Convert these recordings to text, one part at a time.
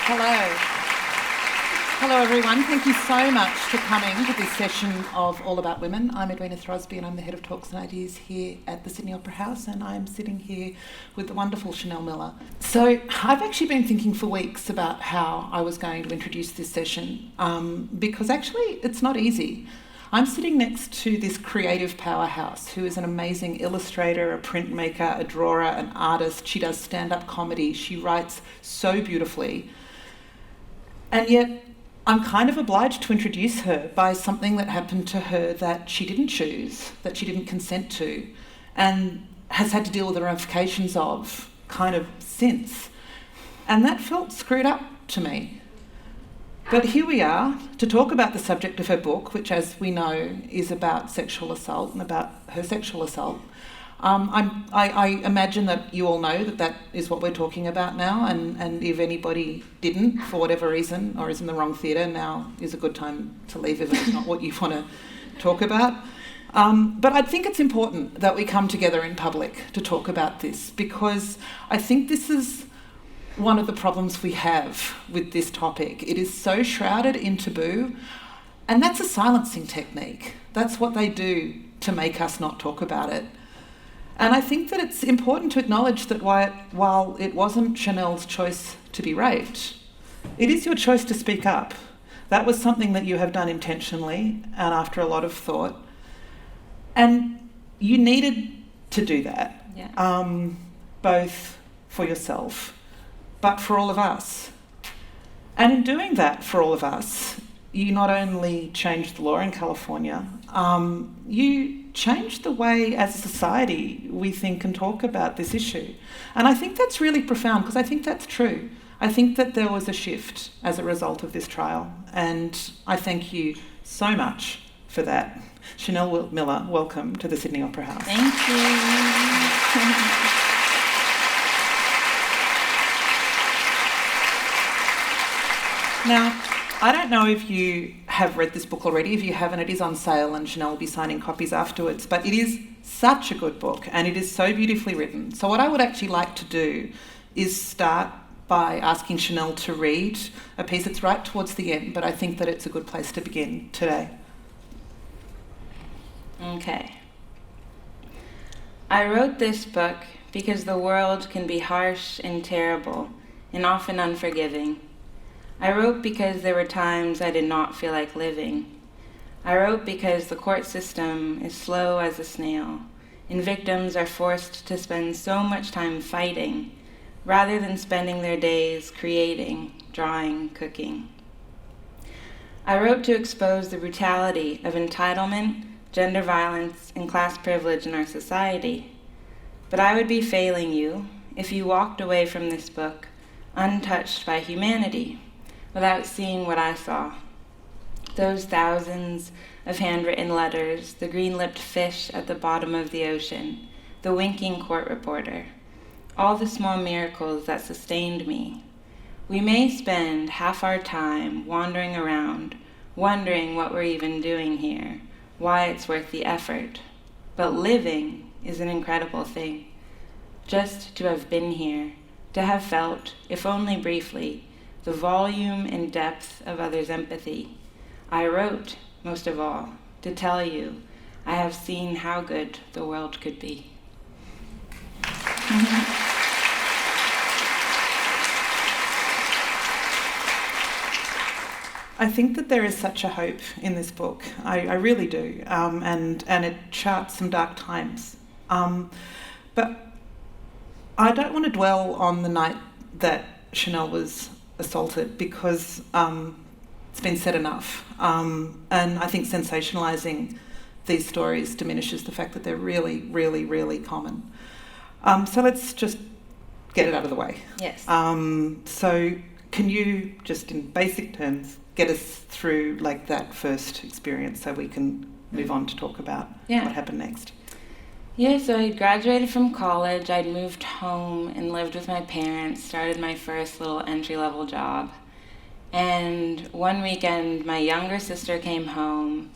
Hello. Hello everyone, thank you so much for coming to this session of All About Women. I'm Edwina Throsby and I'm the Head of Talks and Ideas here at the Sydney Opera House, and I'm sitting here with the wonderful Chanel Miller. So I've actually been thinking for weeks about how I was going to introduce this session because actually it's not easy. I'm sitting next to this creative powerhouse who is an amazing illustrator, a printmaker, a drawer, an artist. She does stand-up comedy. She writes so beautifully. And yet I'm kind of obliged to introduce her by something that happened to her that she didn't choose, that she didn't consent to, and has had to deal with the ramifications of kind of since. And that felt screwed up to me. But here we are to talk about the subject of her book, which, as we know, is about sexual assault and about her sexual assault. I imagine that you all know that is what we're talking about now, and if anybody didn't, for whatever reason, or is in the wrong theatre, now is a good time to leave if it's not what you want to talk about. But I think it's important that we come together in public to talk about this, because I think this is one of the problems we have with this topic. It is so shrouded in taboo, and that's a silencing technique. That's what they do to make us not talk about it. And I think that it's important to acknowledge that while it wasn't Chanel's choice to be raped, it is your choice to speak up. That was something that you have done intentionally and after a lot of thought. And you needed to do that, both for yourself, but for all of us. And in doing that for all of us, you not only changed the law in California, you changed the way as a society we think and talk about this issue. And I think that's really profound, because I think that's true. I think that there was a shift as a result of this trial, and I thank you so much for that. Chanel Miller, welcome to the Sydney Opera House. Thank you. Now, I don't know if you have read this book already. If you haven't, it is on sale and Chanel will be signing copies afterwards. But it is such a good book and it is so beautifully written. So what I would actually like to do is start by asking Chanel to read a piece. That's right towards the end, but I think that it's a good place to begin today. Okay. I wrote this book because the world can be harsh and terrible and often unforgiving. I wrote because there were times I did not feel like living. I wrote because the court system is slow as a snail, and victims are forced to spend so much time fighting rather than spending their days creating, drawing, cooking. I wrote to expose the brutality of entitlement, gender violence, and class privilege in our society. But I would be failing you if you walked away from this book untouched by humanity, without seeing what I saw. Those thousands of handwritten letters, the green-lipped fish at the bottom of the ocean, the winking court reporter, all the small miracles that sustained me. We may spend half our time wandering around, wondering what we're even doing here, why it's worth the effort. But living is an incredible thing. Just to have been here, to have felt, if only briefly, the volume and depth of others' empathy. I wrote, most of all, to tell you I have seen how good the world could be. I think that there is such a hope in this book. I really do, and it charts some dark times. But I don't want to dwell on the night that Chanel was assaulted, because it's been said enough. And I think sensationalising these stories diminishes the fact that they're really, really, really common. So let's just get it out of the way. Yes. So can you, just in basic terms, get us through like that first experience so we can move on to talk about what happened next? Yeah, so I graduated from college. I'd moved home and lived with my parents, started my first little entry-level job. And one weekend, my younger sister came home,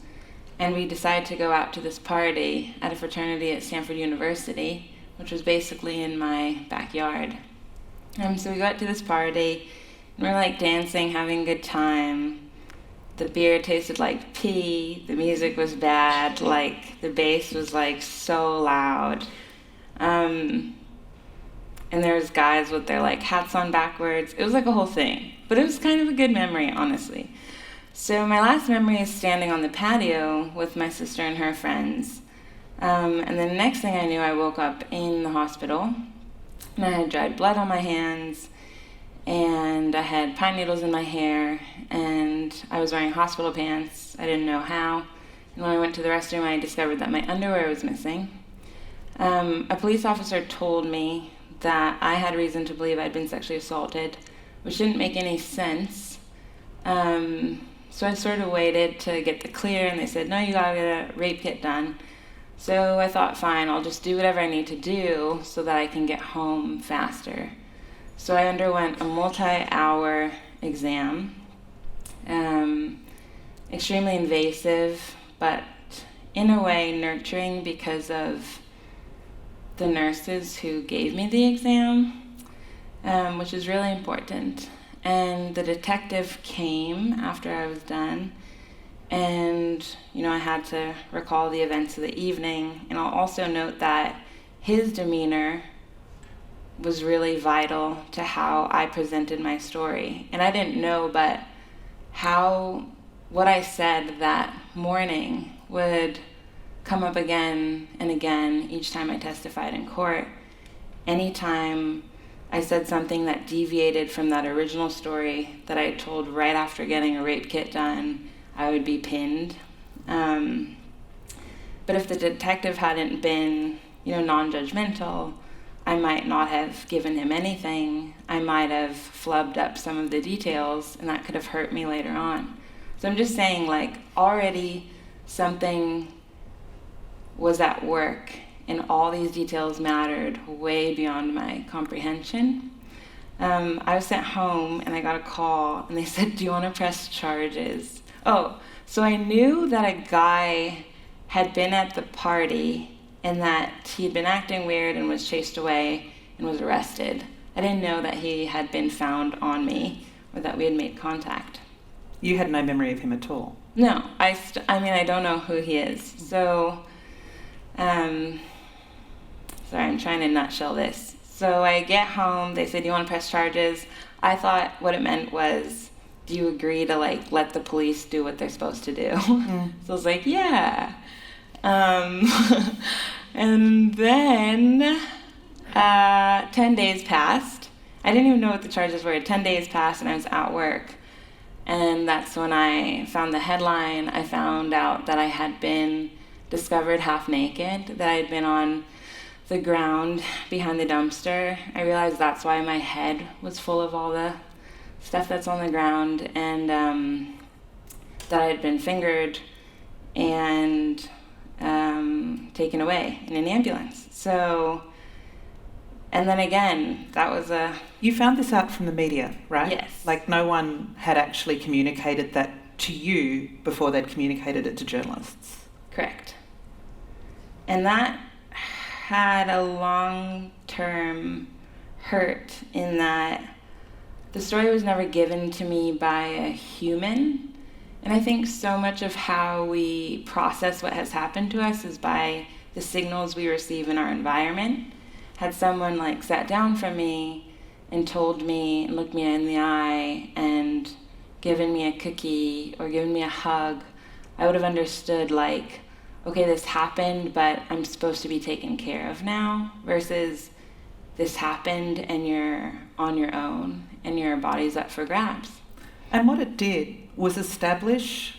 and we decided to go out to this party at a fraternity at Stanford University, which was basically in my backyard. So we got to this party. We're like dancing, having a good time. The beer tasted like pee. The music was bad. Like the bass was like so loud. And there was guys with their like hats on backwards. It was like a whole thing. But it was kind of a good memory, honestly. So my last memory is standing on the patio with my sister and her friends. And the next thing I knew, I woke up in the hospital. And I had dried blood on my hands. And I had pine needles in my hair. And I was wearing hospital pants. I didn't know how. And when I went to the restroom, I discovered that my underwear was missing. A police officer told me that I had reason to believe I'd been sexually assaulted, which didn't make any sense. So I sort of waited to get the clear, and they said, no, you gotta get a rape kit done. So I thought, fine, I'll just do whatever I need to do so that I can get home faster. So I underwent a multi-hour exam, extremely invasive, but in a way nurturing because of the nurses who gave me the exam, which is really important. And the detective came after I was done, and I had to recall the events of the evening. And I'll also note that his demeanor was really vital to how I presented my story. And I didn't know, but what I said that morning would come up again and again each time I testified in court. Anytime I said something that deviated from that original story that I told right after getting a rape kit done, I would be pinned. But if the detective hadn't been, non-judgmental, I might not have given him anything. I might have flubbed up some of the details, and that could have hurt me later on. So I'm just saying, already something was at work, and all these details mattered way beyond my comprehension. I was sent home, and I got a call, and they said, do you want to press charges? Oh, so I knew that a guy had been at the party and that he had been acting weird and was chased away and was arrested. I didn't know that he had been found on me or that we had made contact. You had no memory of him at all? No, I don't know who he is. So, sorry, I'm trying to nutshell this. So I get home, they said, do you want to press charges? I thought what it meant was, do you agree to let the police do what they're supposed to do? Mm. So I was like, yeah. And then 10 days passed. I didn't even know what the charges were. 10 days passed and I was at work. And that's when I found the headline. I found out that I had been discovered half naked, that I had been on the ground behind the dumpster. I realized that's why my head was full of all the stuff that's on the ground, and that I had been fingered and taken away in an ambulance. So, and then again, that was a... You found this out from the media, right? Yes. No one had actually communicated that to you before they'd communicated it to journalists. Correct. And that had a long-term hurt in that the story was never given to me by a human. And I think so much of how we process what has happened to us is by the signals we receive in our environment. Had someone sat down from me and told me and looked me in the eye and given me a cookie or given me a hug, I would have understood okay, this happened, but I'm supposed to be taken care of now, versus this happened and you're on your own and your body's up for grabs. And what it did was establish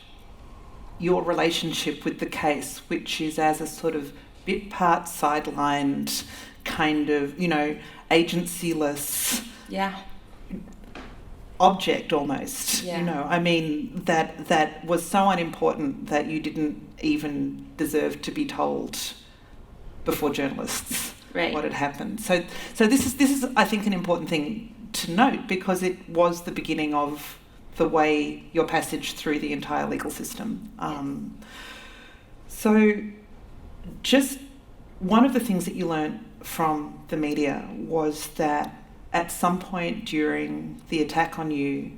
your relationship with the case, which is as a sort of bit part sidelined, kind of, agency-less object almost. Yeah. That was so unimportant that you didn't even deserve to be told before journalists what had happened. So this is I think an important thing to note, because it was the beginning of the way your passage through the entire legal system. So just one of the things that you learnt from the media was that at some point during the attack on you,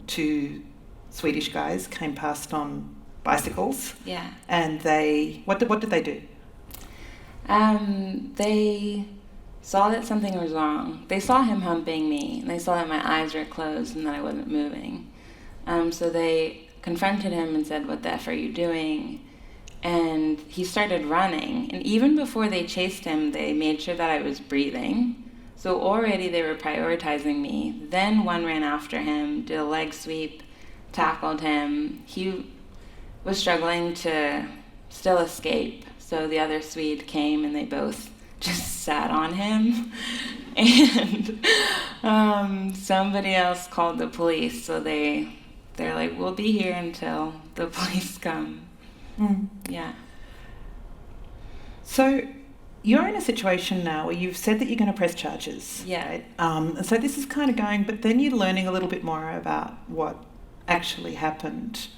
two Swedish guys came past on bicycles. Yeah. And what did they do? They saw that something was wrong. They saw him humping me, and they saw that my eyes were closed and that I wasn't moving. So they confronted him and said, "What the F are you doing?" And he started running. And even before they chased him, they made sure that I was breathing. So already they were prioritizing me. Then one ran after him, did a leg sweep, tackled him. He was struggling to still escape. So the other Swede came and they both just sat on him. And somebody else called the police. So they're like, "We'll be here until the police come." Yeah. So you're in a situation now where you've said that you're going to press charges. Yeah. Right? And so this is kind of going, but then you're learning a little bit more about what actually happened.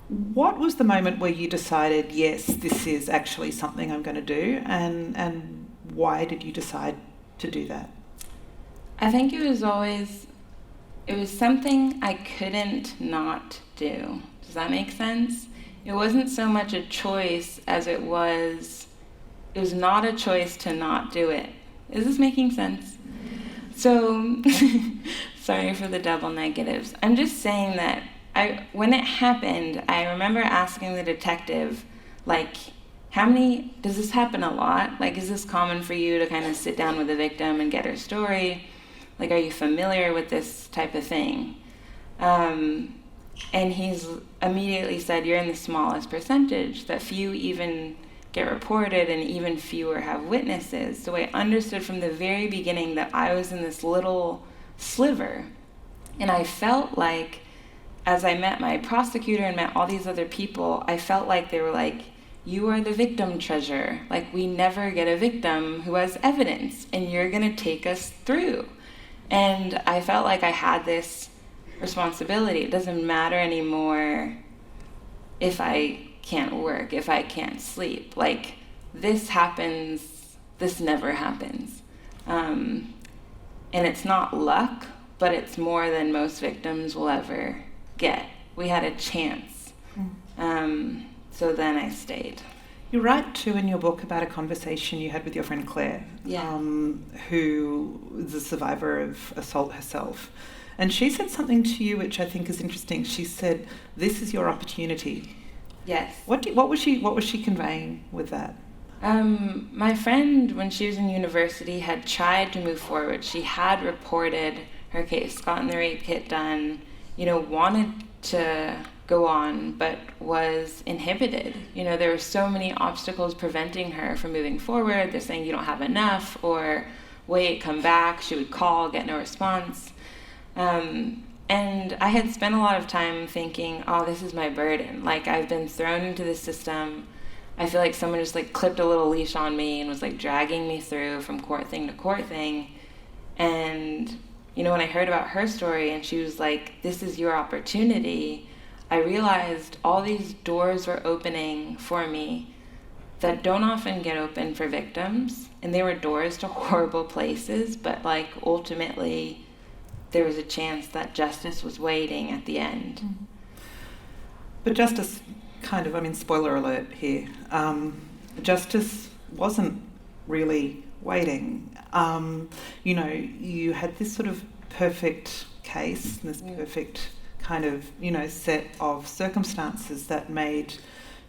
What was the moment where you decided, yes, this is actually something I'm going to do, and why did you decide to do that? I think it was something I couldn't not do. Does that make sense? It wasn't so much a choice as it was not a choice to not do it. Is this making sense? So, sorry for the double negatives. I'm just saying that when it happened, I remember asking the detective, like, does this happen a lot? Like, is this common for you to kind of sit down with the victim and get her story? Like, are you familiar with this type of thing? And he's immediately said, "You're in the smallest percentage, that few even get reported and even fewer have witnesses." So I understood from the very beginning that I was in this little sliver. And I felt like, as I met my prosecutor and met all these other people, I felt like they were like, "You are the victim treasure. Like, we never get a victim who has evidence, and you're going to take us through." And I felt like I had this responsibility. It doesn't matter anymore if I can't work, if I can't sleep. Like, this happens, this never happens. And it's not luck, but it's more than most victims will ever get. We had a chance. So then I stayed. You write too in your book about a conversation you had with your friend Claire, who is a survivor of assault herself. And she said something to you which I think is interesting. She said, "This is your opportunity." Yes. What was she conveying with that? My friend, when she was in university, had tried to move forward. She had reported her case, gotten the rape kit done, wanted to go on, but was inhibited. There were so many obstacles preventing her from moving forward. They're saying, "You don't have enough," or "Wait, come back." She would call, get no response. And I had spent a lot of time thinking, "Oh, this is my burden. Like, I've been thrown into the system. I feel like someone just clipped a little leash on me and was dragging me through from court thing to court thing." And, when I heard about her story and she was like, "This is your opportunity," I realized all these doors were opening for me that don't often get open for victims. And they were doors to horrible places, but ultimately there was a chance that justice was waiting at the end. But justice spoiler alert here, justice wasn't really waiting. You had this sort of perfect case, this perfect kind of, set of circumstances that made,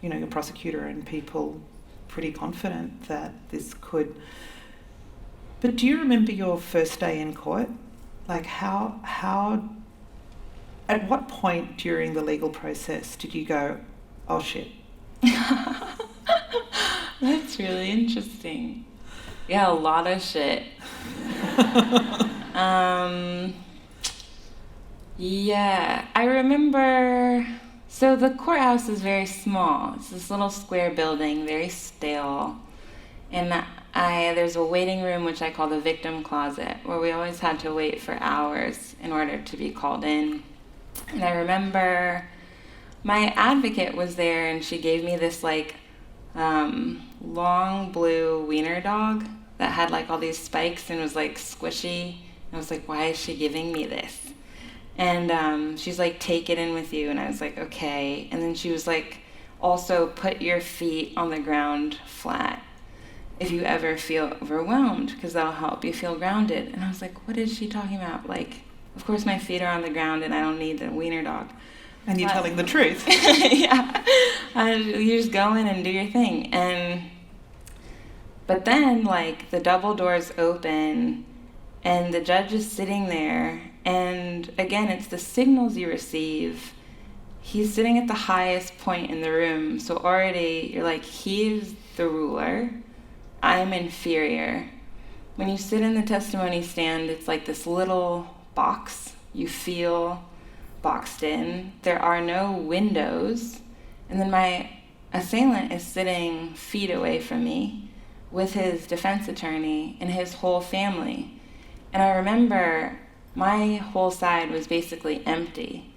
your prosecutor and people pretty confident that this could. But do you remember your first day in court? At what point during the legal process did you go, "Oh shit"? That's really interesting. Yeah, a lot of shit. Yeah, I remember, so the courthouse is very small. It's this little square building, very stale. And there's a waiting room, which I call the victim closet, where we always had to wait for hours in order to be called in. And I remember my advocate was there, and she gave me this long blue wiener dog that had all these spikes and was squishy. I was like, why is she giving me this? And she's like, take it in with you. And I was like, okay. And then she was like, also put your feet on the ground flat if you ever feel overwhelmed, because that'll help you feel grounded. And I was like, what is she talking about? Like, of course my feet are on the ground and I don't need the wiener dog. And you're telling the truth. Yeah. You just go in and do your thing. But then, like, the double doors open and the judge is sitting there. And again, it's the signals you receive. He's sitting at the highest point in the room. So already you're like, he's the ruler. I'm inferior. When you sit in the testimony stand, it's like this little box. You feel boxed in. There are no windows. And then my assailant is sitting feet away from me with his defense attorney and his whole family. And I remember my whole side was basically empty.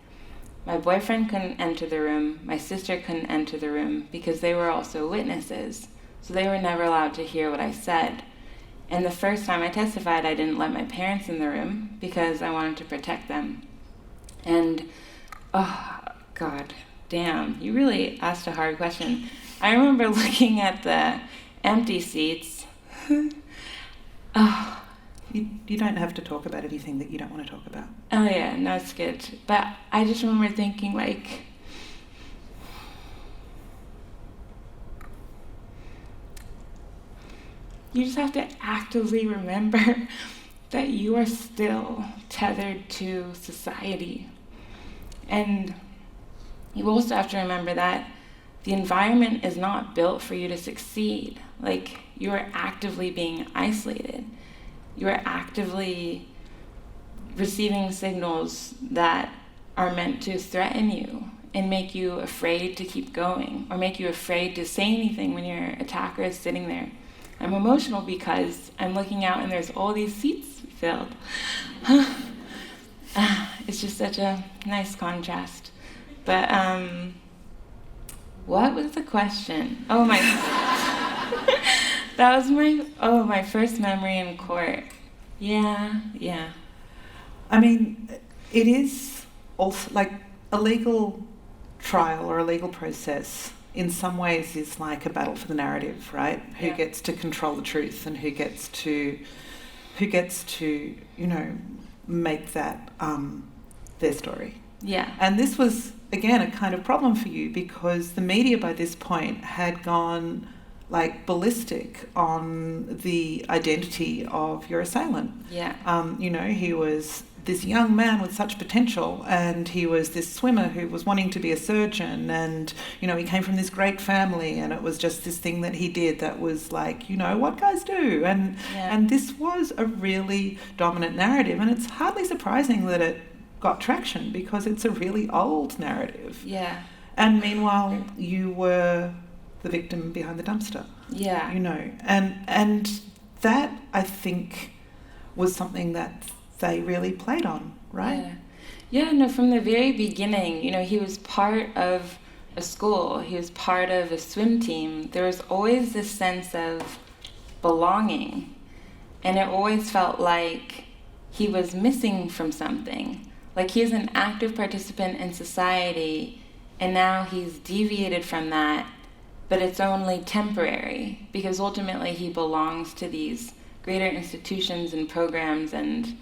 My boyfriend couldn't enter the room. My sister couldn't enter the room because they were also witnesses. So they were never allowed to hear what I said. And the first time I testified, I didn't let my parents in the room because I wanted to protect them. And, oh, God, damn, you really asked a hard question. I remember looking at the empty seats. Oh. You don't have to talk about anything that you don't want to talk about. Oh, yeah, no, it's good. But I just remember thinking, like, you just have to actively remember that you are still tethered to society. And you also have to remember that the environment is not built for you to succeed. Like, you are actively being isolated. You are actively receiving signals that are meant to threaten you and make you afraid to keep going, or make you afraid to say anything when your attacker is sitting there. I'm emotional because I'm looking out and there's all these seats filled. It's just such a nice contrast. But what was the question? Oh, my... That was my first memory in court. Yeah. I mean, it is also like a legal trial or a legal process in some ways is like a battle for the narrative, right? Who gets to control the truth and who gets to make that their story. Yeah. And this was again a kind of problem for you because the media by this point had gone like ballistic on the identity of your assailant. Yeah. He was this young man with such potential, and he was this swimmer who was wanting to be a surgeon, and, he came from this great family, and it was just this thing that he did that was like, what guys do. And this was a really dominant narrative, and it's hardly surprising that it got traction because it's a really old narrative. Yeah. And meanwhile, you were the victim behind the dumpster. Yeah. And that, I think, was something that they really played on, right? Yeah, no, from the very beginning, he was part of a school. He was part of a swim team. There was always this sense of belonging. And it always felt like he was missing from something. Like he is an active participant in society, and now he's deviated from that. But it's only temporary because ultimately he belongs to these greater institutions and programs, and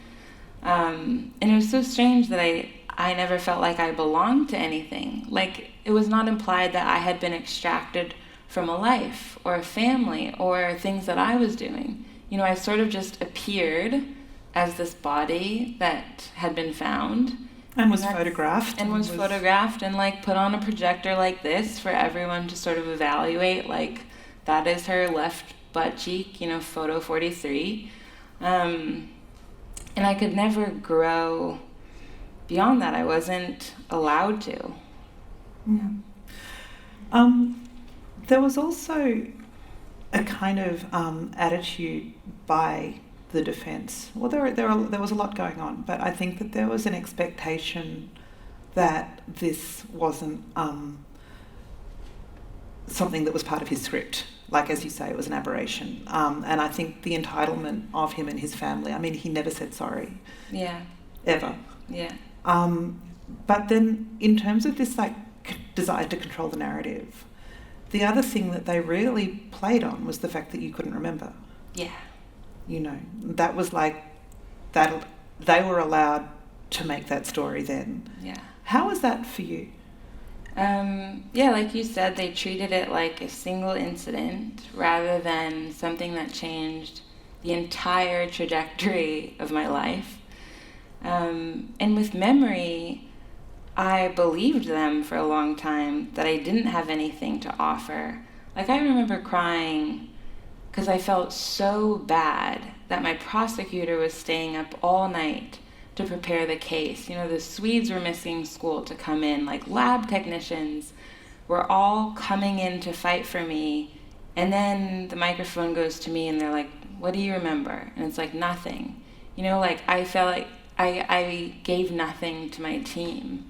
it was so strange that I never felt like I belonged to anything. Like it was not implied that I had been extracted from a life or a family or things that I was doing. I sort of just appeared as this body that had been found. And was photographed. And was photographed and like put on a projector like this for everyone to sort of evaluate, like that is her left butt cheek, photo 43. And I could never grow beyond that. I wasn't allowed to. Yeah. There was also a kind of attitude by the defence. Well, there was a lot going on, but I think that there was an expectation that this wasn't something that was part of his script. like, as you say, it was an aberration. And I think the entitlement of him and his family, I mean, he never said sorry. Yeah. Ever. Yeah. But then in terms of this, like, desire to control the narrative, the other thing that they really played on was the fact that you couldn't remember. Yeah. You know, that was like, that they were allowed to make that story then. Yeah. How was that for you? Yeah, like you said, they treated it like a single incident rather than something that changed the entire trajectory of my life. And with memory, I believed them for a long time that I didn't have anything to offer. Like, I remember crying because I felt so bad that my prosecutor was staying up all night to prepare the case. You know, the Swedes were missing school to come in, like lab technicians were all coming in to fight for me. And then the microphone goes to me and they're like, what do you remember? And it's like, nothing. You know, like, I felt like I gave nothing to my team.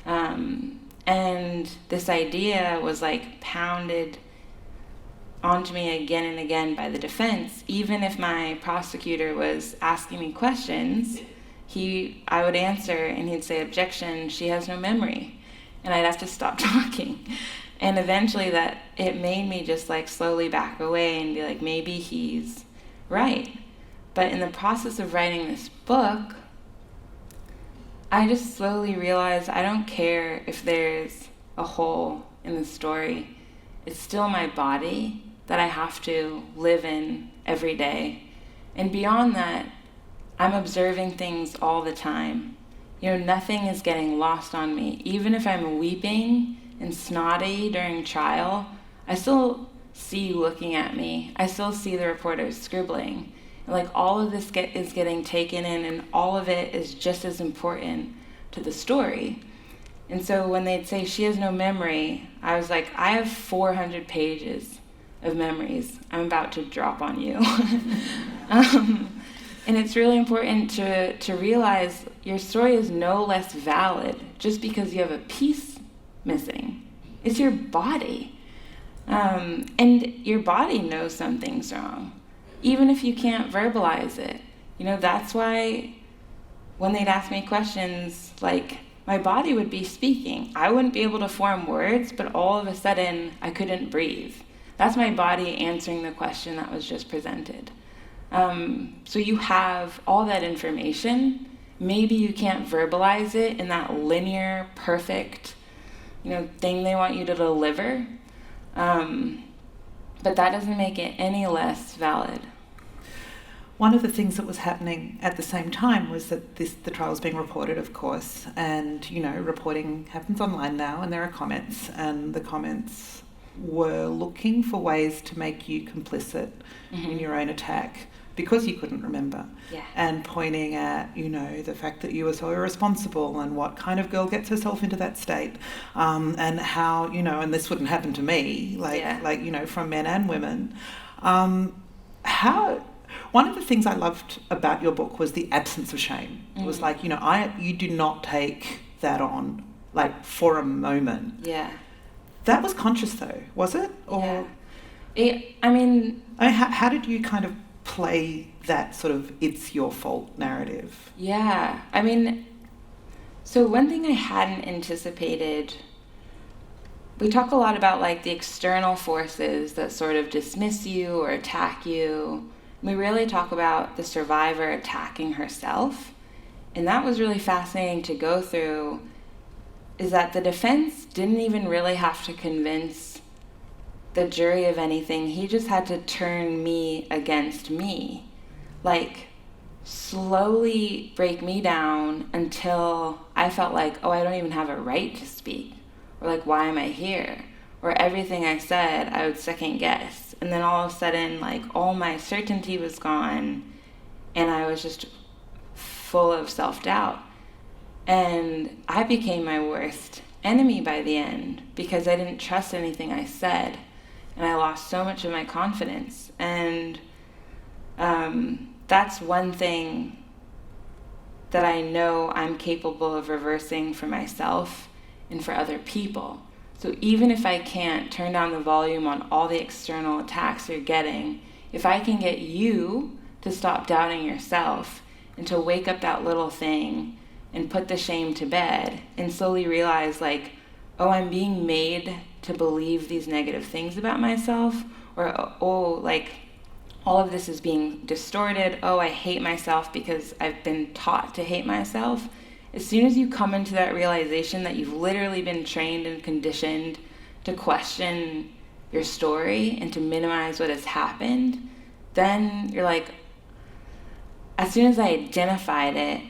And this idea was like pounded onto me again and again by the defense. Even if my prosecutor was asking me questions, I would answer and he'd say, objection, she has no memory. And I'd have to stop talking. And eventually it made me just like slowly back away and be like, maybe he's right. But in the process of writing this book, I just slowly realized I don't care if there's a hole in the story. It's still my body that I have to live in every day. And beyond that, I'm observing things all the time. You know, nothing is getting lost on me. Even if I'm weeping and snotty during trial, I still see you looking at me. I still see the reporters scribbling. And like, all of this is getting taken in, and all of it is just as important to the story. And so when they'd say she has no memory, I was like, I have 400 pages of memories I'm about to drop on you. And it's really important to realize your story is no less valid just because you have a piece missing. It's your body. And your body knows something's wrong, even if you can't verbalize it. You know, that's why when they'd ask me questions, like, my body would be speaking. I wouldn't be able to form words, but all of a sudden I couldn't breathe. That's my body answering the question that was just presented. So you have all that information. Maybe you can't verbalize it in that linear, perfect, thing they want you to deliver. But that doesn't make it any less valid. One of the things that was happening at the same time was that the trial was being reported, of course, and, reporting happens online now, and there are comments, and the comments were looking for ways to make you complicit in your own attack because you couldn't remember. Yeah. And pointing at, the fact that you were so irresponsible and what kind of girl gets herself into that state, and how, and this wouldn't happen to me, from men and women. One of the things I loved about your book was the absence of shame. It was like, you do not take that on, like, for a moment. Yeah. That was conscious, though, was it? Or how did you kind of play that sort of it's your fault narrative? Yeah. So one thing I hadn't anticipated, we talk a lot about, like, the external forces that sort of dismiss you or attack you. We really talk about the survivor attacking herself. And that was really fascinating to go through, is that the defense didn't even really have to convince the jury of anything. He just had to turn me against me. Like, slowly break me down until I felt like, I don't even have a right to speak. Or like, why am I here? Or everything I said, I would second guess. And then all of a sudden, like, all my certainty was gone, and I was just full of self-doubt. And I became my worst enemy by the end because I didn't trust anything I said, and I lost so much of my confidence. And that's one thing that I know I'm capable of reversing for myself and for other people. So even if I can't turn down the volume on all the external attacks you're getting, if I can get you to stop doubting yourself and to wake up that little thing and put the shame to bed and slowly realize like, oh, I'm being made to believe these negative things about myself, or oh, like all of this is being distorted. Oh, I hate myself because I've been taught to hate myself. As soon as you come into that realization that you've literally been trained and conditioned to question your story and to minimize what has happened, then you're like, as soon as I identified it,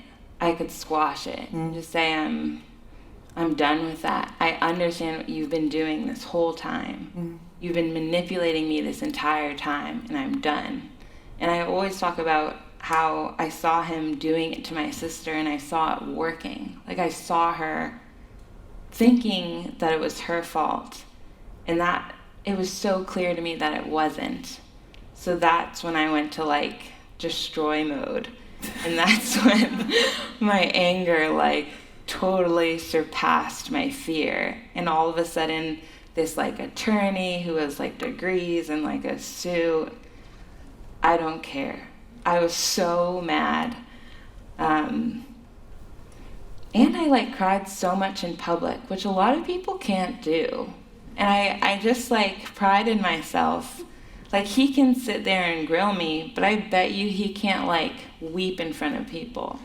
I could squash it and just say, I'm done with that. I understand what you've been doing this whole time. You've been manipulating me this entire time, and I'm done. And I always talk about how I saw him doing it to my sister, and I saw it working. Like, I saw her thinking that it was her fault, and that it was so clear to me that it wasn't. So that's when I went to, like, destroy mode. And that's when my anger, like, totally surpassed my fear. And all of a sudden, this, like, attorney who has, like, degrees and, like, a suit, I don't care. I was so mad. And I, like, cried so much in public, which a lot of people can't do. And I just, like, pride in myself. Like, he can sit there and grill me, but I bet you he can't, like, weep in front of people.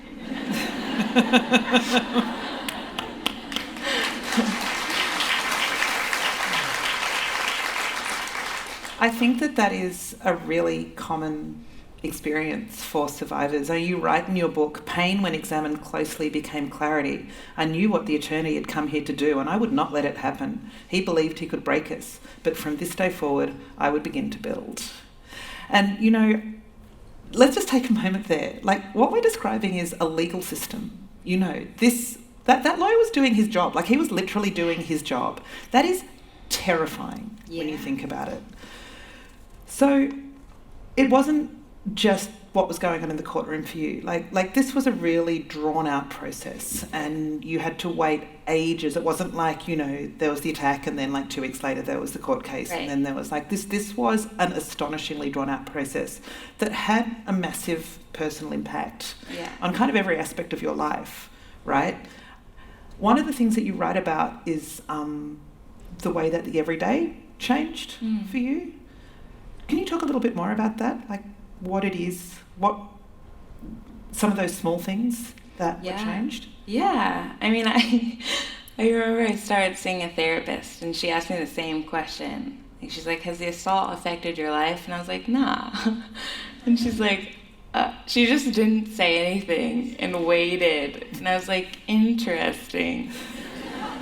I think that is a really common experience for survivors. You write in your book, pain when examined closely became clarity. I knew what the attorney had come here to do, and I would not let it happen. He believed he could break us, but from this day forward, I would begin to build. And, you know, let's just take a moment there. Like, what we're describing is a legal system. You know, that lawyer was doing his job. Like, he was literally doing his job. That is terrifying when you think about it. So it wasn't just what was going on in the courtroom for you. Like this was a really drawn out process, and you had to wait ages. It wasn't like, you know, there was the attack and then like 2 weeks later there was the court case, right. And then there was like this was an astonishingly drawn out process that had a massive personal impact on kind of every aspect of your life, right? One of the things that you write about is the way that the everyday changed for you. Can you talk a little bit more about that? Like what it is, what some of those small things that were changed? Yeah. I mean, I remember I started seeing a therapist and she asked me the same question. Like, she's like, has the assault affected your life? And I was like, nah. And she's like, she just didn't say anything and waited. And I was like, interesting.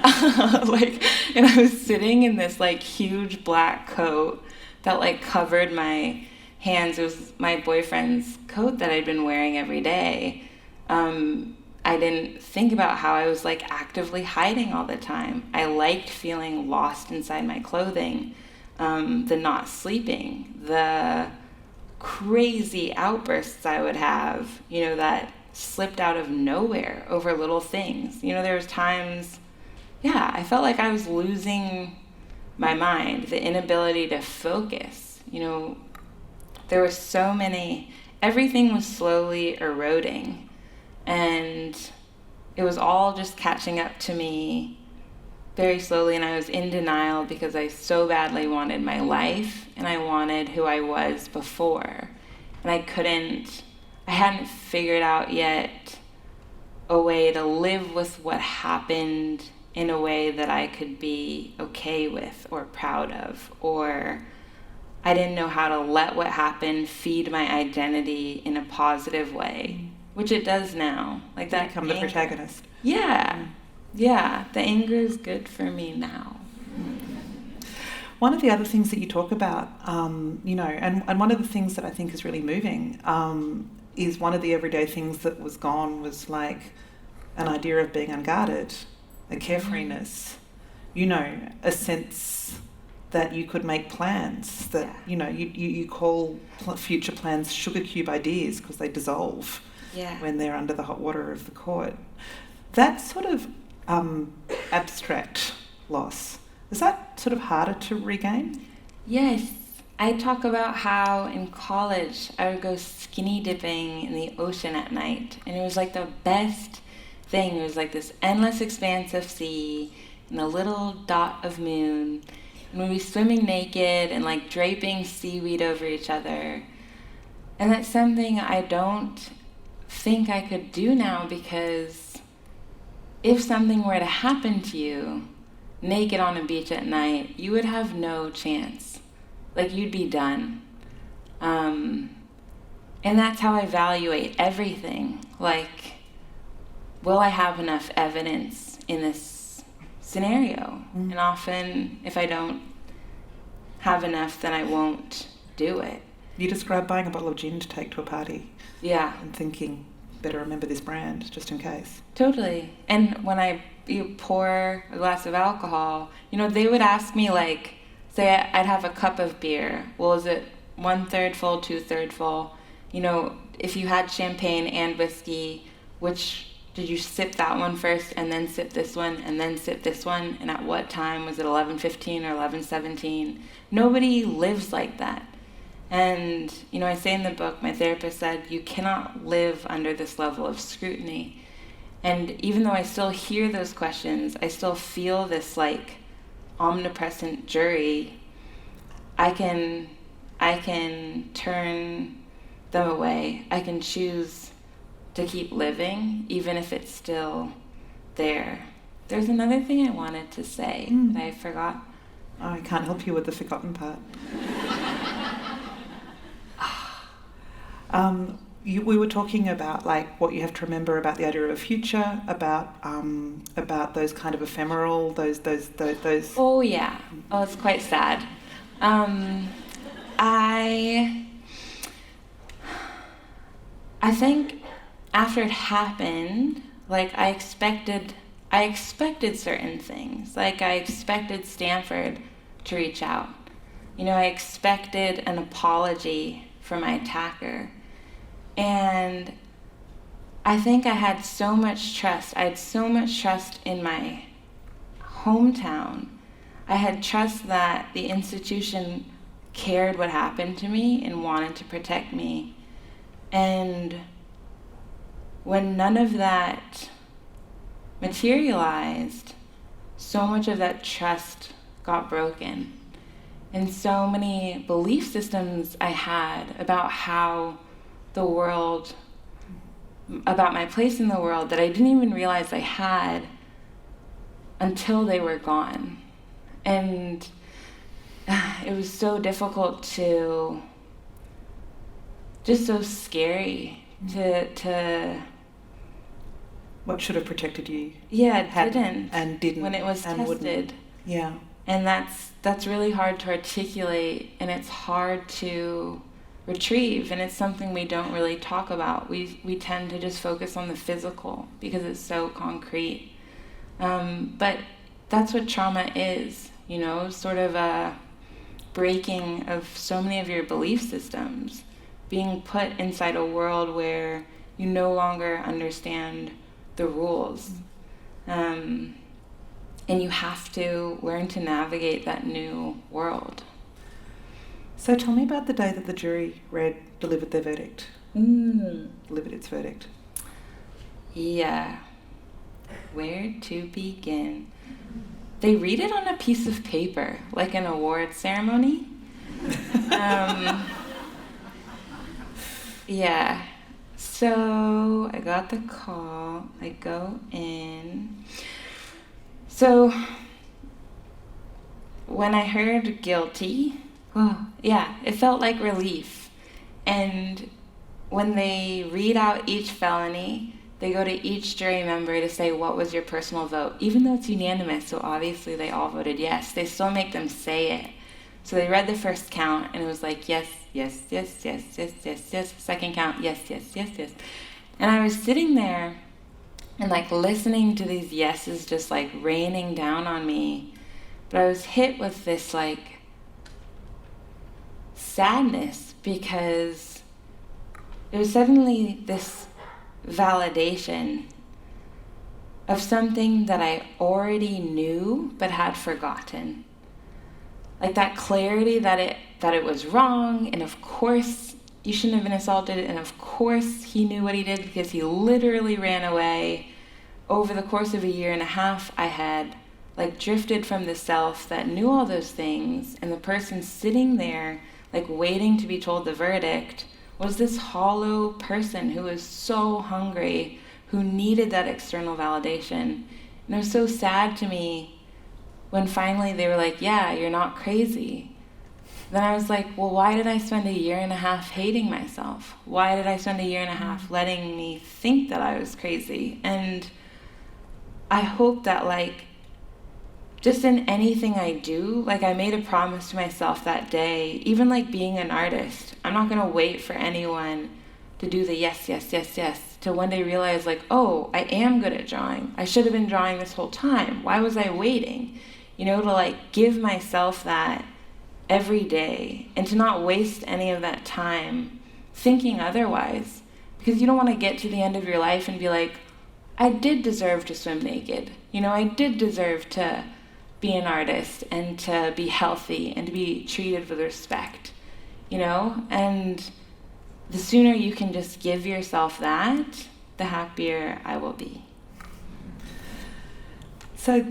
And I was sitting in this like huge black coat that like covered my hands. It was my boyfriend's coat that I'd been wearing every day. I didn't think about how I was like actively hiding all the time. I liked feeling lost inside my clothing, the not sleeping, the crazy outbursts I would have, you know, that slipped out of nowhere over little things. You know, there was times, I felt like I was losing my mind, the inability to focus. You know, there were so many, everything was slowly eroding, and it was all just catching up to me very slowly, and I was in denial because I so badly wanted my life, and I wanted who I was before, and I hadn't figured out yet a way to live with what happened in a way that I could be okay with or proud of, or I didn't know how to let what happened feed my identity in a positive way, which it does now. Like that. Become the protagonist. Yeah. Yeah. The anger is good for me now. One of the other things that you talk about, you know, and one of the things that I think is really moving is one of the everyday things that was gone was like an idea of being unguarded, a carefreeness, you know, a sense that you could make plans, that, you know, you call future plans sugar cube ideas because they dissolve when they're under the hot water of the court. That sort of abstract loss, Is that sort of harder to regain? Yes. I talk about how in college I would go skinny dipping in the ocean at night, and it was like the best thing. It was like this endless expanse of sea and a little dot of moon, and we'd be swimming naked and like draping seaweed over each other. And that's something I don't think I could do now, because if something were to happen to you naked on a beach at night, you would have no chance. Like, you'd be done. And that's how I evaluate everything. Like, will I have enough evidence in this scenario? And often, if I don't have enough, then I won't do it. You describe buying a bottle of gin to take to a party. Yeah. And thinking, better remember this brand, just in case. Totally. And when you pour a glass of alcohol, they would ask me, like, say I'd have a cup of beer. Well, is it 1/3 full, 2/3 full? If you had champagne and whiskey, which did you sip that one first and then sip this one and then sip this one? And at what time? Was it 11:15 or 11:17? Nobody lives like that. And, I say in the book, my therapist said, you cannot live under this level of scrutiny. And even though I still hear those questions, I still feel this, like, omnipresent jury. I can turn them away. I can choose to keep living, even if it's still there. There's another thing I wanted to say that I forgot. Oh, I can't help you with the forgotten part. We were talking about, like, what you have to remember about the idea of a future, about those kind of ephemeral, those. Oh yeah. Oh, it's quite sad. I think after it happened, like, I expected certain things. Like, I expected Stanford to reach out. I expected an apology from my attacker. And I think I had so much trust. I had so much trust in my hometown. I had trust that the institution cared what happened to me and wanted to protect me. And when none of that materialized, so much of that trust got broken. And so many belief systems I had about how the world, about my place in the world, that I didn't even realize I had until they were gone. And it was so difficult just so scary to What should have protected you? Yeah, it didn't. And didn't. When it was tested. Wouldn't. Yeah. And that's really hard to articulate, and it's hard to retrieve, and it's something we don't really talk about. We tend to just focus on the physical because it's so concrete. But that's what trauma is, sort of a breaking of so many of your belief systems, being put inside a world where you no longer understand the rules. And you have to learn to navigate that new world. So tell me about the day that the jury delivered their verdict. Delivered its verdict. Yeah. Where to begin? They read it on a piece of paper, like an award ceremony. Yeah. So I got the call. I go in. So when I heard guilty, it felt like relief. And when they read out each felony, they go to each jury member to say, what was your personal vote? Even though it's unanimous, so obviously they all voted yes, they still make them say it. So they read the first count, and it was like, yes, yes, yes, yes, yes, yes, yes. Second count, yes, yes, yes, yes. And I was sitting there and, like, listening to these yeses just, like, raining down on me. But I was hit with this, like, sadness, because it was suddenly this validation of something that I already knew but had forgotten. Like that clarity that it was wrong, and of course you shouldn't have been assaulted, and of course he knew what he did because he literally ran away. Over the course of a year and a half, I had like drifted from the self that knew all those things, and the person sitting there like waiting to be told the verdict was this hollow person who was so hungry, who needed that external validation. And it was so sad to me when finally they were like, yeah, you're not crazy. Then I was like, well, why did I spend a year and a half hating myself? Why did I spend a year and a half letting me think that I was crazy? And I hope that like, just in anything I do, like I made a promise to myself that day, even like being an artist, I'm not gonna wait for anyone to do the yes, yes, yes, yes, to one day realize like, oh, I am good at drawing. I should have been drawing this whole time. Why was I waiting? You know, to like give myself that every day and to not waste any of that time thinking otherwise. Because you don't wanna get to the end of your life and be like, I did deserve to swim naked. You know, I did deserve to be an artist and to be healthy and to be treated with respect, you know? And the sooner you can just give yourself that, the happier I will be. So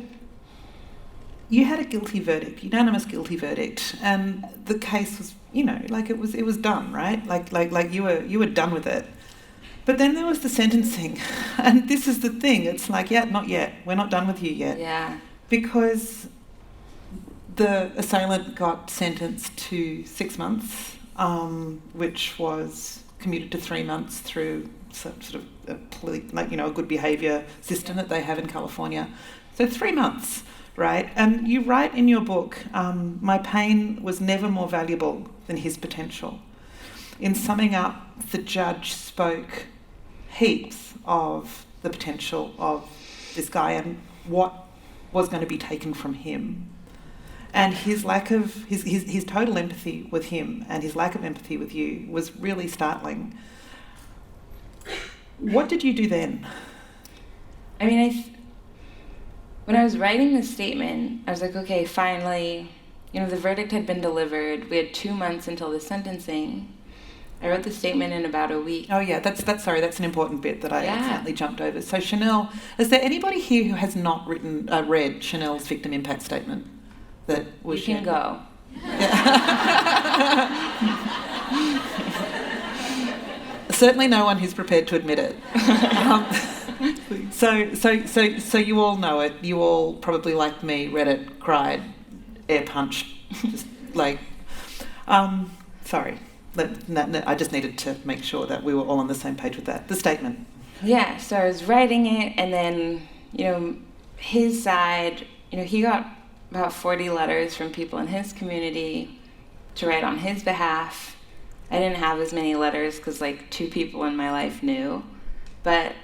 you had a guilty verdict, unanimous guilty verdict, and the case was, you know, like it was done, right? Like you were done with it. But then there was the sentencing, and this is the thing. It's like, yeah, not yet. We're not done with you yet. Yeah. Because the assailant got sentenced to 6 months, which was commuted to 3 months through sort of a good behaviour system that they have in California. So 3 months, right? And you write in your book, my pain was never more valuable than his potential. In summing up, the judge spoke heaps of the potential of this guy and what was going to be taken from him. And his lack of, his total empathy with him and his lack of empathy with you was really startling. What did you do then? I mean, when I was writing this statement, I was like, okay, finally, you know, the verdict had been delivered. We had 2 months until the sentencing. I wrote the statement in about a week. Oh yeah, that's an important bit that I accidentally jumped over. So Chanel, is there anybody here who has not read Chanel's victim impact statement? That was you can go. Certainly no one who's prepared to admit it. So you all know it. You all probably, like me, read it, cried, air punched, just like. Sorry. No, I just needed to make sure that we were all on the same page with that. The statement. Yeah, so I was writing it, and then, you know, his side, you know, he got about 40 letters from people in his community to write on his behalf. I didn't have as many letters because, like, 2 people in my life knew. But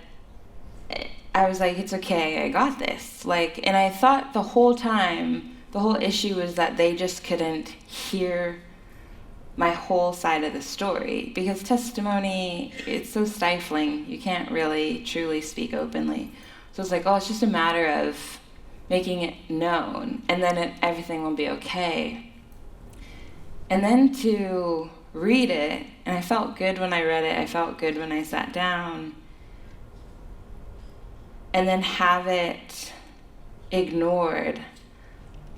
I was like, it's okay, I got this. Like, and I thought the whole time, the whole issue was that they just couldn't hear my whole side of the story, because testimony, it's so stifling. You can't really truly speak openly. So it's like, oh, it's just a matter of making it known, and then everything will be okay. And then to read it, and I felt good when I read it, I felt good when I sat down, and then have it ignored.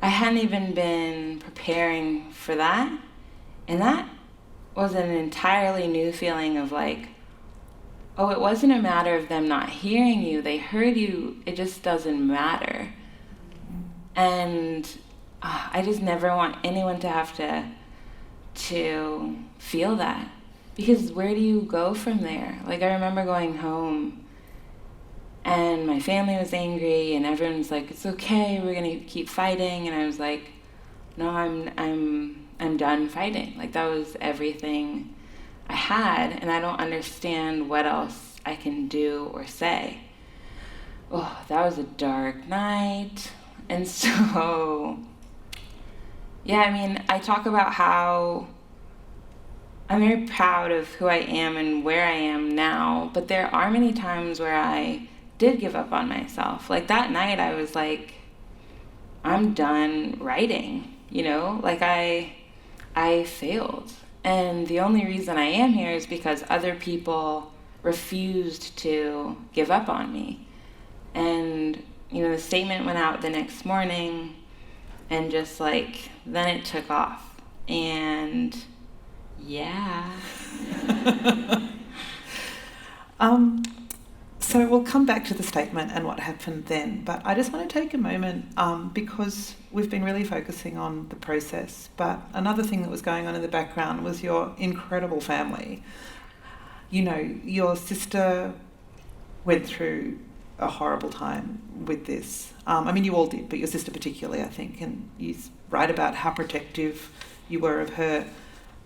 I hadn't even been preparing for that. And that was an entirely new feeling of like, oh, it wasn't a matter of them not hearing you. They heard you. It just doesn't matter. And I just never want anyone to have to feel that. Because where do you go from there? Like, I remember going home and my family was angry and everyone's like, it's okay, we're going to keep fighting. And I was like, no, I'm done fighting. Like, that was everything I had, and I don't understand what else I can do or say. Oh, that was a dark night. And so, yeah, I mean, I talk about how I'm very proud of who I am and where I am now, but there are many times where I did give up on myself. Like that night I was like, I'm done writing, you know? Like I failed. And the only reason I am here is because other people refused to give up on me. And, you know, the statement went out the next morning, and just like, then it took off. And yeah. So we'll come back to the statement and what happened then, but I just want to take a moment because we've been really focusing on the process, but another thing that was going on in the background was your incredible family. You know, your sister went through a horrible time with this. I mean, you all did, but your sister particularly, I think, and you write about how protective you were of her.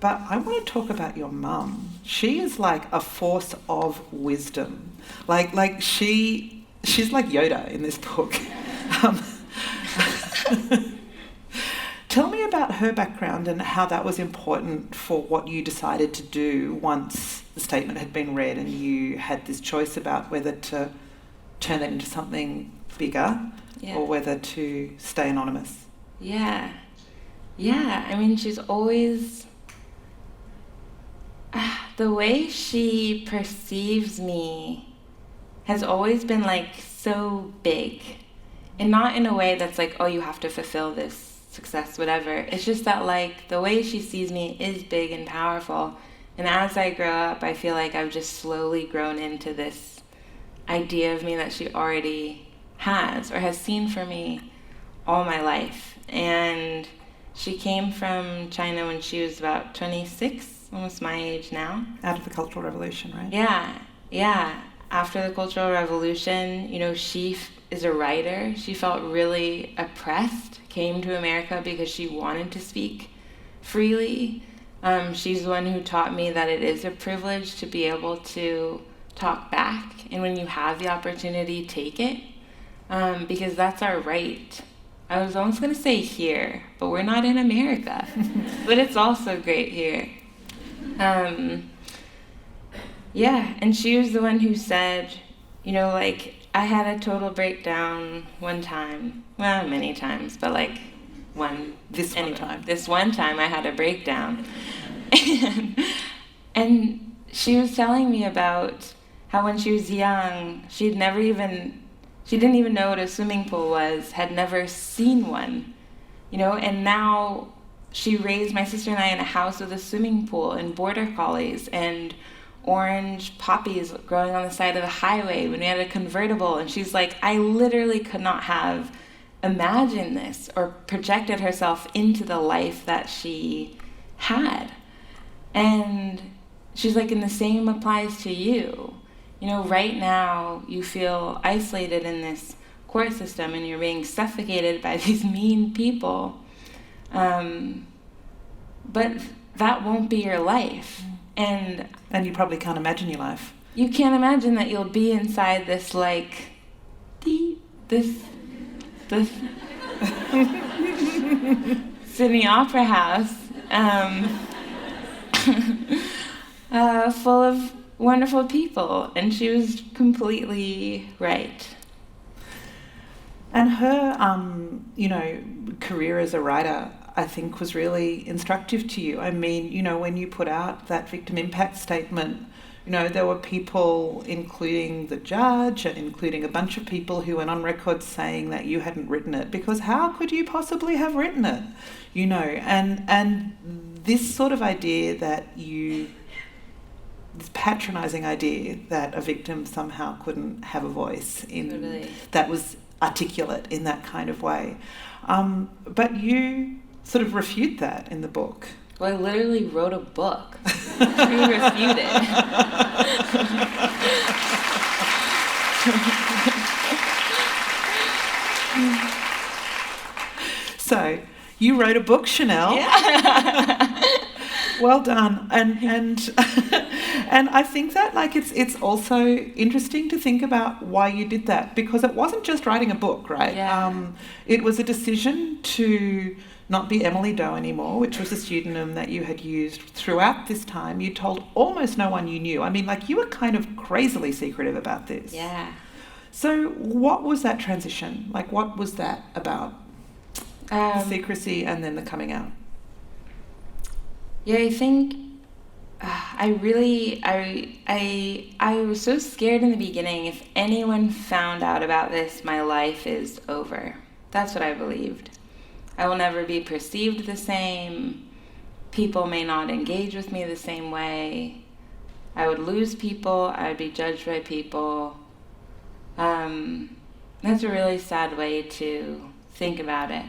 But I want to talk about your mum. She is like a force of wisdom. Like she's like Yoda in this book. Tell me about her background and how that was important for what you decided to do once the statement had been read and you had this choice about whether to turn it into something bigger or whether to stay anonymous. Yeah. I mean, she's always... the way she perceives me has always been like so big, and not in a way that's like, oh, you have to fulfill this success, whatever. It's just that like the way she sees me is big and powerful, and as I grow up I feel like I've just slowly grown into this idea of me that she already has or has seen for me all my life. And she came from China when she was about 26, almost my age now. Out of the Cultural Revolution, right? Yeah. After the Cultural Revolution, you know, she is a writer. She felt really oppressed, came to America because she wanted to speak freely. She's the one who taught me that it is a privilege to be able to talk back, and when you have the opportunity, take it, because that's our right. I was almost going to say here, but we're not in America, but it's also great here. And she was the one who said, you know, like, I had a total breakdown one time. Well, many times, but like this one time I had a breakdown. And she was telling me about how when she was young, she didn't even know what a swimming pool was, had never seen one, you know, and now she raised my sister and I in a house with a swimming pool and border collies and orange poppies growing on the side of the highway when we had a convertible. And she's like, I literally could not have imagined this or projected herself into the life that she had. And she's like, and the same applies to you. You know, right now you feel isolated in this court system and you're being suffocated by these mean people. But that won't be your life. And you probably can't imagine your life. You can't imagine that you'll be inside this, like, this Sydney Opera House, full of wonderful people. And she was completely right. And her, you know, career as a writer, I think, was really instructive to you. I mean, you know, when you put out that victim impact statement, you know, there were people, including the judge and including a bunch of people who went on record saying that you hadn't written it, because how could you possibly have written it? You know, and this sort of idea that this patronising idea that a victim somehow couldn't have a voice that was articulate in that kind of way. But you sort of refute that in the book. Well, I literally wrote a book to refute it. So, you wrote a book, Chanel. Yeah. Well done. And I think that, like, it's also interesting to think about why you did that, because it wasn't just writing a book, right? Yeah. It was a decision to not be Emily Doe anymore, which was a pseudonym that you had used throughout this time. You told almost no one you knew. I mean, like, you were kind of crazily secretive about this. Yeah. So what was that transition? Like, what was that about? Secrecy and then the coming out. Yeah, I think I was so scared in the beginning. If anyone found out about this, my life is over. That's what I believed. I will never be perceived the same. People may not engage with me the same way. I would lose people. I would be judged by people. That's a really sad way to think about it.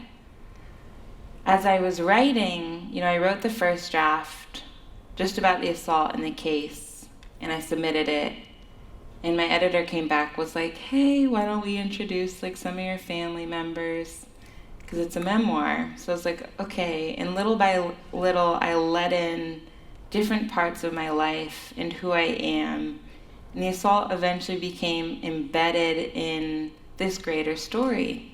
As I was writing, I wrote the first draft just about the assault and the case, and I submitted it. And my editor came back, was like, hey, why don't we introduce some of your family members? Because it's a memoir. So I was like, okay. And little by little, I let in different parts of my life and who I am. And the assault eventually became embedded in this greater story.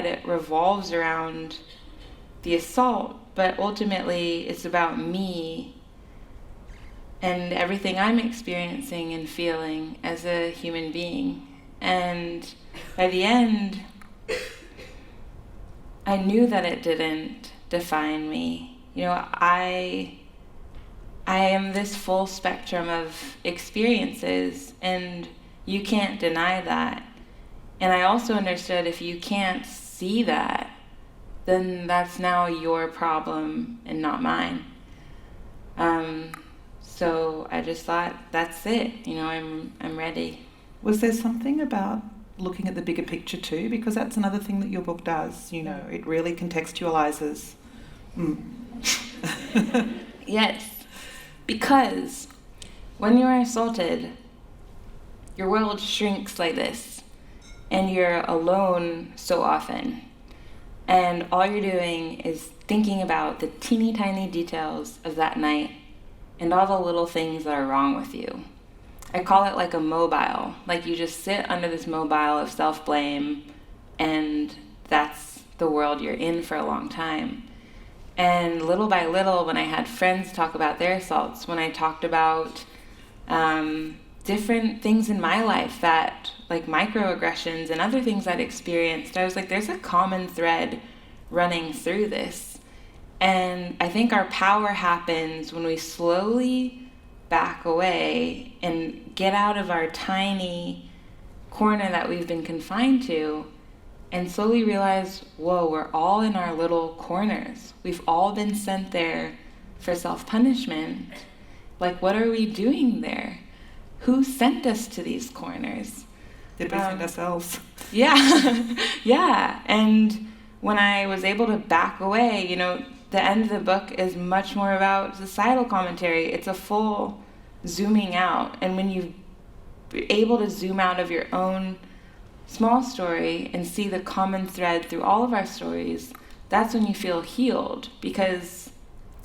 It revolves around the assault, but ultimately it's about me and everything I'm experiencing and feeling as a human being. And by the end, I knew that it didn't define me. I am this full spectrum of experiences, and you can't deny that. And I also understood if you can't see that, then that's now your problem and not mine. So I just thought, that's it. I'm ready. Was there something about looking at the bigger picture too? Because that's another thing that your book does. It really contextualizes. Yes. Because when you're assaulted, your world shrinks like this. And you're alone so often. And all you're doing is thinking about the teeny tiny details of that night and all the little things that are wrong with you. I call it like a mobile. Like you just sit under this mobile of self-blame, and that's the world you're in for a long time. And little by little, when I had friends talk about their assaults, when I talked about different things in my life that, like microaggressions and other things I'd experienced, I was like, there's a common thread running through this. And I think our power happens when we slowly back away and get out of our tiny corner that we've been confined to and slowly realize, whoa, we're all in our little corners. We've all been sent there for self-punishment. Like, what are we doing there? Who sent us to these corners? Did we send ourselves? Yeah, yeah. And when I was able to back away, the end of the book is much more about societal commentary. It's a full zooming out. And when you're able to zoom out of your own small story and see the common thread through all of our stories, that's when you feel healed, because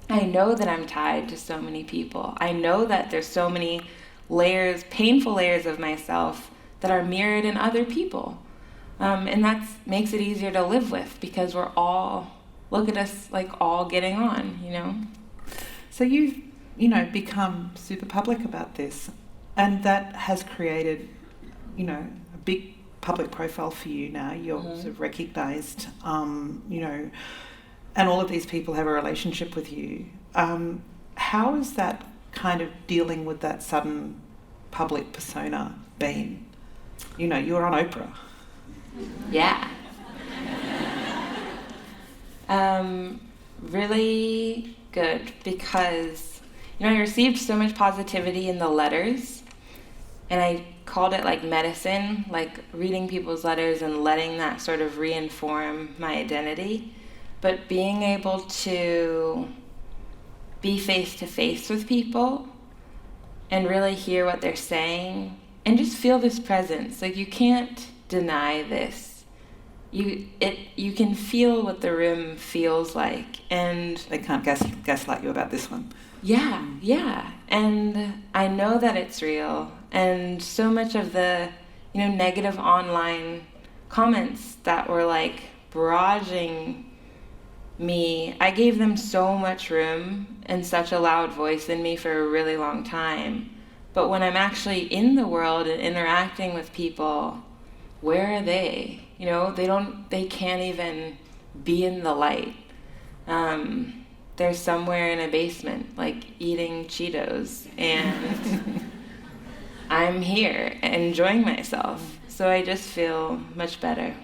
I know that I'm tied to so many people. I know that there's so many layers, painful layers of myself that are mirrored in other people. And that makes it easier to live with, because we're all, look at us all getting on, So you've, become super public about this, and that has created, a big public profile for you now. You're sort of recognised, and all of these people have a relationship with you. How is that kind of dealing with that sudden public persona been? You're on Oprah. Yeah. Really good, because I received so much positivity in the letters, and I called it like medicine, like reading people's letters and letting that sort of reinform my identity. But being able to be face to face with people and really hear what they're saying and just feel this presence. Like, you can't deny this. You can feel what the room feels like, and they can't gaslight you about this one. Yeah. And I know that it's real. And so much of the, negative online comments that were barraging me, I gave them so much room and such a loud voice in me for a really long time. But when I'm actually in the world and interacting with people, where are they? You know, they can't even be in the light. They're somewhere in a basement, like eating Cheetos, and I'm here enjoying myself. So I just feel much better.